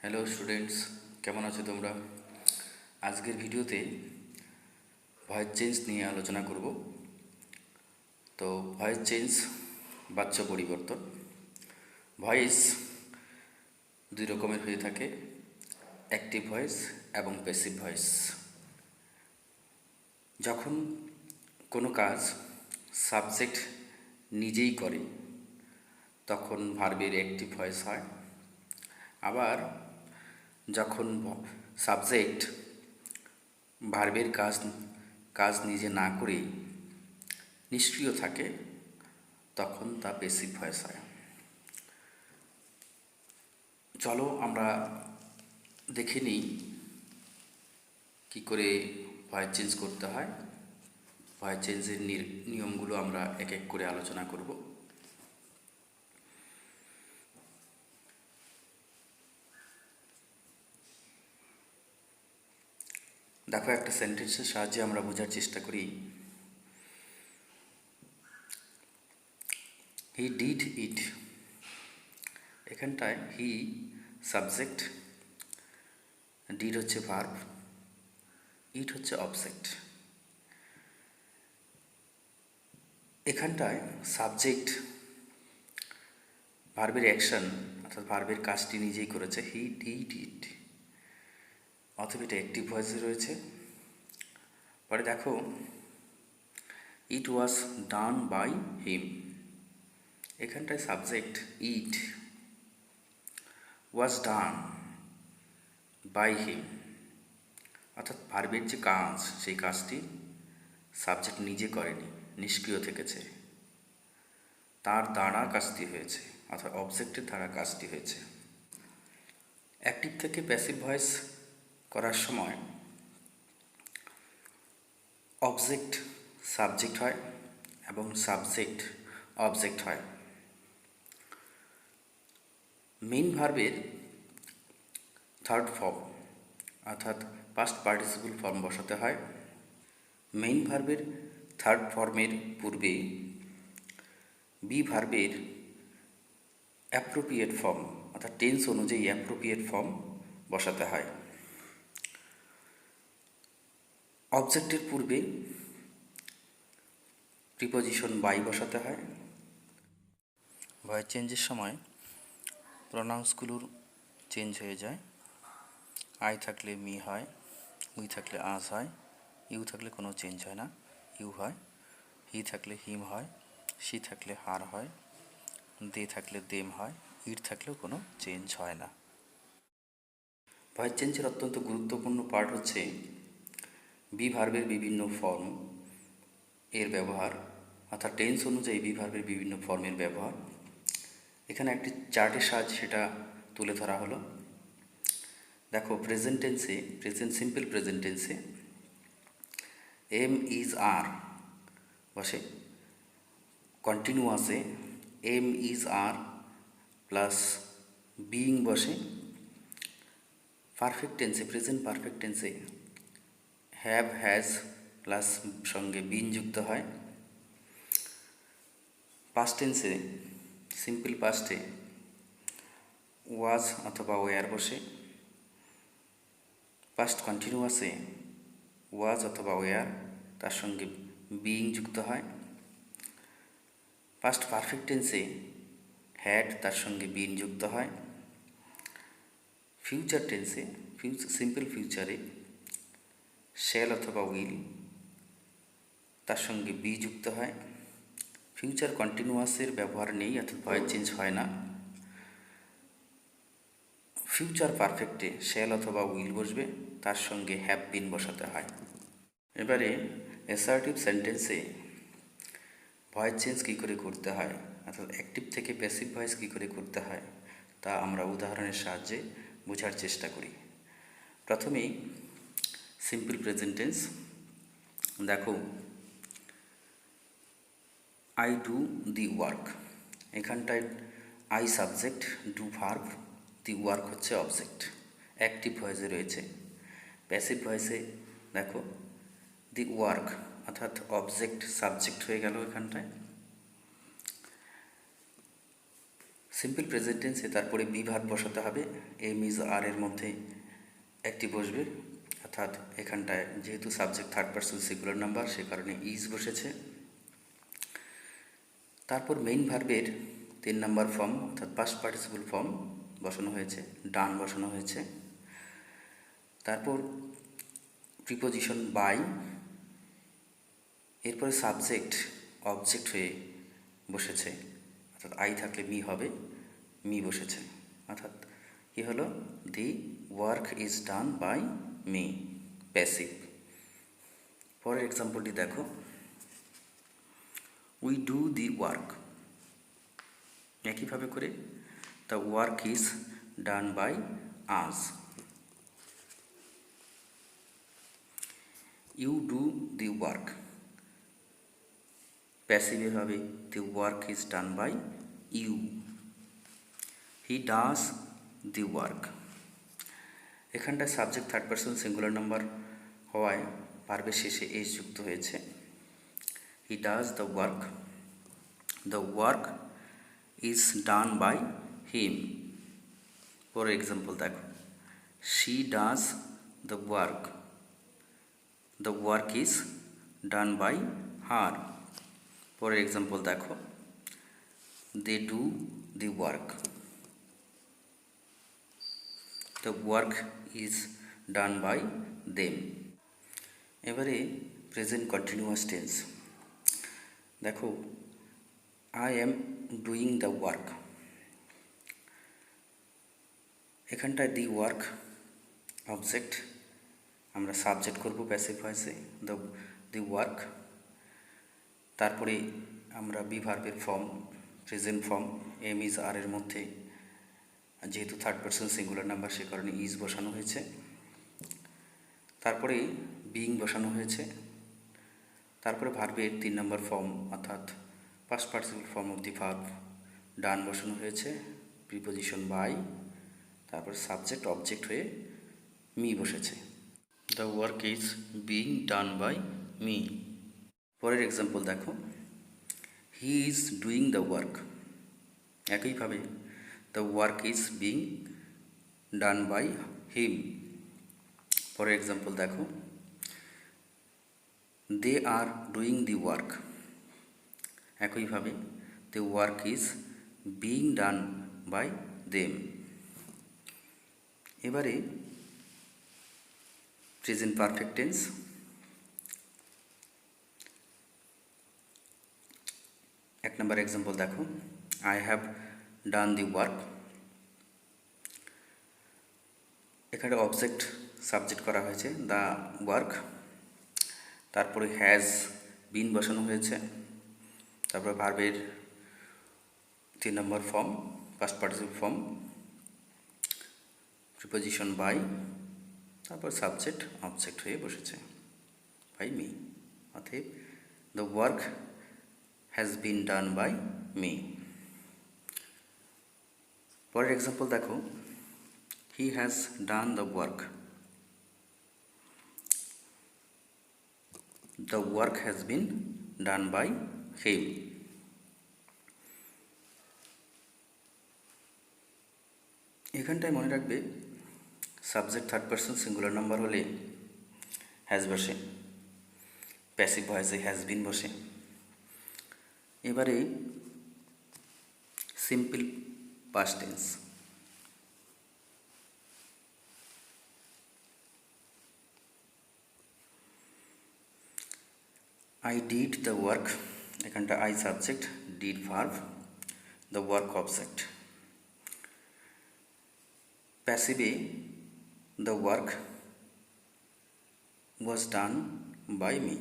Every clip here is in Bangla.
হ্যালো স্টুডেন্টস, কেমন আছো তোমরা? আজকের ভিডিওতে ভয়েস চেঞ্জ নিয়ে আলোচনা করব। তো ভয়েস চেঞ্জ বাচ্য পরিবর্তন। ভয়েস দুই রকমের হয়ে থাকে, অ্যাক্টিভ ভয়েস এবং প্যাসিভ ভয়েস। যখন কোনো কাজ সাবজেক্ট নিজেই করে তখন ভার্বের অ্যাক্টিভ ভয়েস হয়। আবার যখন সাবজেক্ট ভার্বের কাজ নিজে না করে নিষ্ক্রিয় থাকে তখন তা প্যাসিভ ভয়েস হয়। চলো আমরা দেখে নিই কী করে ভয়েস চেঞ্জ করতে হয়। ভয়েস চেঞ্জের নিয়মগুলো আমরা এক এক করে আলোচনা করব। দেখো, একটা সেন্টেন্সের সাহায্যে আমরা বোঝার চেষ্টা করি। He did it. এখানটায় হি সাবজেক্ট, ডিড হচ্ছে ভার্ব, ইট হচ্ছে অবজেক্ট। এখানটায় সাবজেক্ট ভার্বের অ্যাকশন অর্থাৎ ভার্বের কাজটি নিজেই করেছে, হি ডিড ইট, অথবা এটা অ্যাক্টিভ ভয়েসে রয়েছে। পরে দেখো, ইট ওয়াজ ডান বাই হিম। এখানটায় subject it, was done by হিম, অর্থাৎ ভার্বের যে কাজ সেই কাজটি সাবজেক্ট নিজে করেনি, নিষ্ক্রিয় থেকেছে, তার দ্বারা কাজটি হয়েছে, অর্থাৎ অবজেক্টের দ্বারা কাজটি হয়েছে। অ্যাক্টিভ থেকে প্যাসিভ ভয়েস করার সময় অবজেক্ট সাবজেক্ট হয় এবং সাবজেক্ট অবজেক্ট হয়। মেইন ভার্বের থার্ড ফর্ম অর্থাৎ পাস্ট পার্টিসিপল ফর্ম বসাতে হয়। মেইন ভার্বের থার্ড ফর্মের পূর্বে বি ভার্বের অ্যাপ্রোপ্রিয়েট ফর্ম অর্থাৎ টেন্স অনুযায়ী অ্যাপ্রোপ্রিয়েট ফর্ম বসাতে হয়। অবজেক্টের পূর্বে প্রিপোজিশন বাই বসাতে হয়। ভয়েস চেঞ্জের সময় প্রোনাউন্সগুলোর চেঞ্জ হয়ে যায়। আই থাকলে মি হয়, উই থাকলে আজ হয়, ইউ থাকলে কোনো চেঞ্জ হয় না, ইউ হয়। হি থাকলে হিম হয়, সি থাকলে হার হয়, দে থাকলে দেম হয়, ইট থাকলেও কোনো চেঞ্জ হয় না। ভয়েস চেঞ্জের অত্যন্ত গুরুত্বপূর্ণ পার্ট হচ্ছে বি ভার্বের বিভিন্ন ফর্ম এর ব্যবহার, অর্থাৎ টেন্স অনুযায়ী বি ভার্বের বিভিন্ন ফর্মের ব্যবহার। এখানে একটি চার্টের সাহায্যে সেটা তুলে ধরা হলো। দেখো, প্রেজেন্ট টেন্সে, প্রেজেন্ট সিম্পল প্রেজেন্ট টেন্সে এম ইজ আর বসে, কন্টিনিউয়াসে am is are plus being বসে। পারফেক্ট টেন্সে, প্রেজেন্ট পারফেক্ট টেন্সে হ্যাভ হ্যাজ প্লাস সঙ্গে বিন যুক্ত হয়। পাস্ট টেন্সে, সিম্পল পাস্টে ওয়াজ অথবা ওয়ার বসে। পাস্ট কন্টিনিউয়াসে ওয়াজ অথবা ওয়ার তার সঙ্গে বিইং যুক্ত হয়। পাস্ট পারফেক্ট টেন্সে হ্যাড তার সঙ্গে বিন যুক্ত হয়। ফিউচার টেন্সে, সিম্পল ফিউচারে শ্যাল অথবা উইল তার সঙ্গে বি যুক্ত হয়। ফিউচার কন্টিনিউয়াসের ব্যবহার নেই, অর্থাৎ ভয়েস চেঞ্জ হয় না। ফিউচার পারফেক্টে শ্যাল অথবা উইল বসবে, তার সঙ্গে হ্যাভ বিন বসাতে হয়। এবারে অ্যাসার্টিভ সেন্টেন্সে ভয়েস চেঞ্জ কী করে করতে হয়, অর্থাৎ অ্যাক্টিভ থেকে প্যাসিভ ভয়েস কী করে করতে হয় তা আমরা উদাহরণের সাহায্যে বোঝার চেষ্টা করি। প্রথমেই সিম্পল প্রেজেন্ট টেন্স। দেখো, আই ডু দি ওয়ার্ক। এখানটায় I subject, do verb, the work হচ্ছে অবজেক্ট, অ্যাক্টিভ ভয়েসে রয়েছে। প্যাসিভ ভয়েসে দেখো, দি ওয়ার্ক অর্থাৎ অবজেক্ট সাবজেক্ট হয়ে গেল এখানটায়। সিম্পল প্রেজেন্ট টেন্সে তারপরে বি ভার্ব বসাতে হবে, এম ইজ আর এর মধ্যে একটি বসবে, অর্থাৎ এখানটায় যেহেতু subject third person singular number সে কারণে ইজ বসেছে। তারপর মেইন ভার্বের 3 নম্বর ফর্ম অর্থাৎ পাস্ট পার্টিসিপল ফর্ম বসানো হয়েছে, ডান বসানো হয়েছে। তারপর প্রিপোজিশন বাই, এরপরে সাবজেক্ট অবজেক্ট হয়ে বসেছে, অর্থাৎ আই থাকলে মি হবে, মি বসেছে, অর্থাৎ কী হলো, the work is done by me, passive. পরের এক্সাম্পলটি দেখো, উই ডু দি ওয়ার্ক, একইভাবে করে the work is done by us. You do the work, প্যাসিভে হবে the work is done by you. He does the work, এখানটায় subject third person singular number হওয়ায় ভার্বের শেষে এস যুক্ত হয়েছে। He does the work is done by him. পরের এক্সাম্পল দেখো, she does the work is done by her. পরের এক্সাম্পল দেখো, they do the work, the work is done by them. এবারে প্রেজেন্ট কন্টিনিউয়াস টেন্স দেখো, I am doing the work, এখানটায় দি ওয়ার্ক অবজেক্ট, আমরা সাবজেক্ট করব প্যাসিভ ভয়েসে দি ওয়ার্ক। তারপরে আমরা বি ভার্বের form present form am is are এর মধ্যে যেহেতু থার্ড পারসন সিঙ্গুলার নাম্বার সে কারণে ইজ বসানো হয়েছে। তারপরে বিং বসানো হয়েছে। তারপরে ভার্বের 3 নম্বর ফর্ম অর্থাৎ past participle form of the verb done বসানো হয়েছে, প্রিপোজিশন বাই, তারপর সাবজেক্ট অবজেক্ট হয়ে মি বসেছে। The work is being done by me. পরের এক্সাম্পল দেখো, he is doing the work, একইভাবে the work is being done by him. পরের এক্সাম্পল দেখো, they are doing the work, একইভাবে the work is being done by them. এবারে প্রেজেন্ট পারফেক্ট টেন্স, এক নম্বর এক্সাম্পল দেখো, I have done the work, এখানে অবজেক্ট সাবজেক্ট করা হয়েছে দ্য ওয়ার্ক, তারপরে হ্যাজ বিন বসানো হয়েছে, তারপরে ভার্বের 3 নম্বর form past participle form preposition by, তারপর সাবজেক্ট অবজেক্ট হয়ে বসেছে বাই মি, অতএব the work has been done by me. পরের এক্সাম্পল দেখো, he has done the work, the work has been done by him. এখানটায় মনে রাখবে subject third person singular number হলে হ্যাজ বসে, প্যাসিভ ভয়েসে হ্যাজ বিন বসে। এবারে simple past tense, I did the work, এখানটা I subject, did verb, the work object. প্যাসিভে the work was done by me,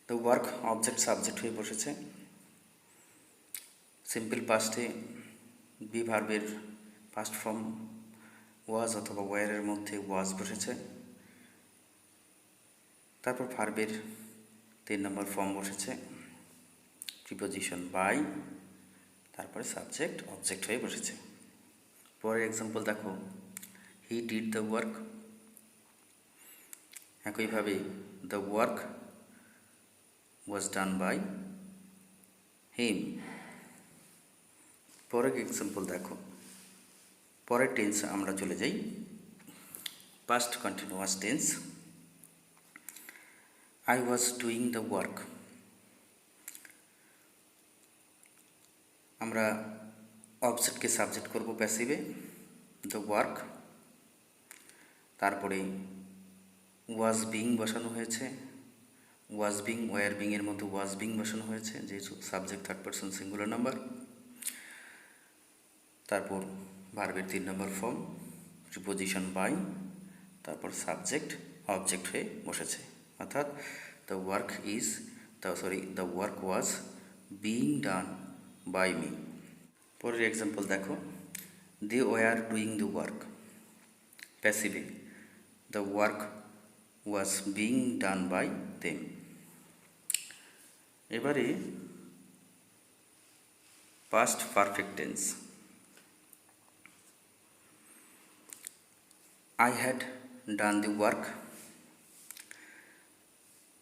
the work object subject হয়ে বসেছে। সিম্পল পাস্টে বি ভার্বের পাস্ট ফর্ম ওয়াজ অথবা ওয়ারের মধ্যে ওয়াজ বসেছে, তারপর ভার্বের 3 নম্বর ফর্ম বসেছে, প্রিপোজিশন বাই, তারপরে সাবজেক্ট অবজেক্ট হয়ে বসেছে। পরের এক্সাম্পল দেখো, হি ডিড দ্য ওয়ার্ক, একইভাবে the work was done by him. পরের এক্সাম্পল দেখো, পরের টেন্স আমরা চলে যাই past continuous tense. I was doing the work. আমরা অবজেক্টকে সাবজেক্ট করব প্যাসিভে, দ্য ওয়ার্ক, তারপরে ওয়াজ বিং বসানো হয়েছে, ওয়াজ বিং ওয়ার বিং এর মধ্যে ওয়াজ বিং বসানো হয়েছে, যেহেতু subject third person singular number. তারপর ভার্বের 3 নম্বর ফর্ম, প্রিপোজিশন বাই, তারপর সাবজেক্ট অবজেক্ট হয়ে বসেছে, অর্থাৎ the work the work was being done by me. পরের এক্সাম্পল দেখো, they were doing the work, প্যাসিভে, the work was being done by them. এবারে past perfect tense. I had done the work.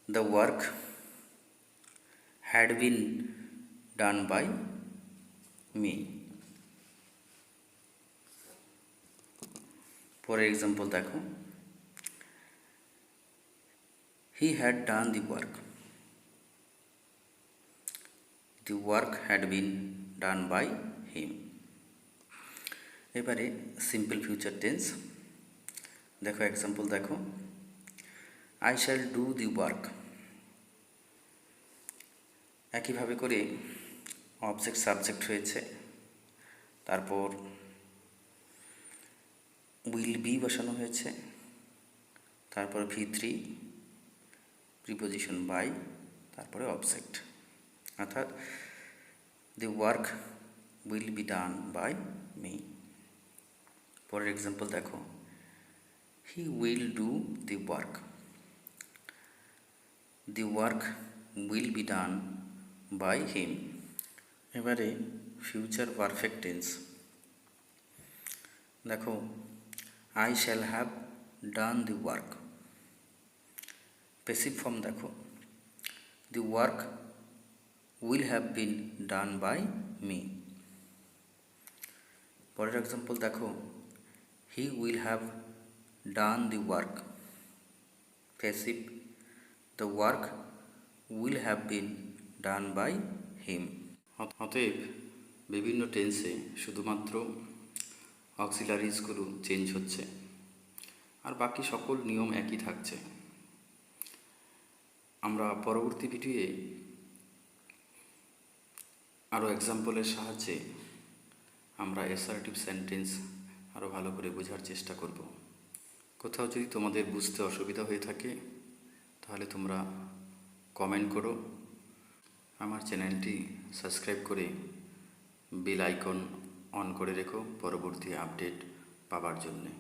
The work had been done by me. For example, देखो, he had done the work. The work had been done by him. এবারে সিম্পল ফিউচার টেন্স দেখো, এক্সাম্পল দেখো, I shall do the work. একইভাবে করে অবজেক্ট সাবজেক্ট হয়েছে, তারপর উইল বি বসানো হয়েছে, তারপর V3 প্রিপোজিশন বাই, তারপরে অবজেক্ট, অর্থাৎ the work will be done by me. পরের এক্সাম্পল দেখো, he will do the work. The work will be done by him. এবারে ফিউচার পারফেক্ট টেন্স দেখো, I shall have done the work. Passive form দেখো, the work will have been done by me. পরের এক্সাম্পল দেখো, he will have done the work, passive, the work will have been done by him. অতএব বিভিন্ন টেন্সে শুধুমাত্র অক্সিলারিজগুলো চেঞ্জ হচ্ছে, আর বাকি সকল নিয়ম একই থাকছে। আমরা পরবর্তী ভিডিওয়ে আরও এক্সাম্পলের সাহায্যে আমরা অ্যাসার্টিভ সেন্টেন্স আরও ভালো করে বোঝার চেষ্টা করব। কোথাও যদি তোমাদের বুঝতে অসুবিধা হয়ে থাকে তাহলে তোমরা কমেন্ট করো। আমার চ্যানেলটি সাবস্ক্রাইব করে বেল আইকন অন করে রেখো পরবর্তী আপডেট পাওয়ার জন্যে।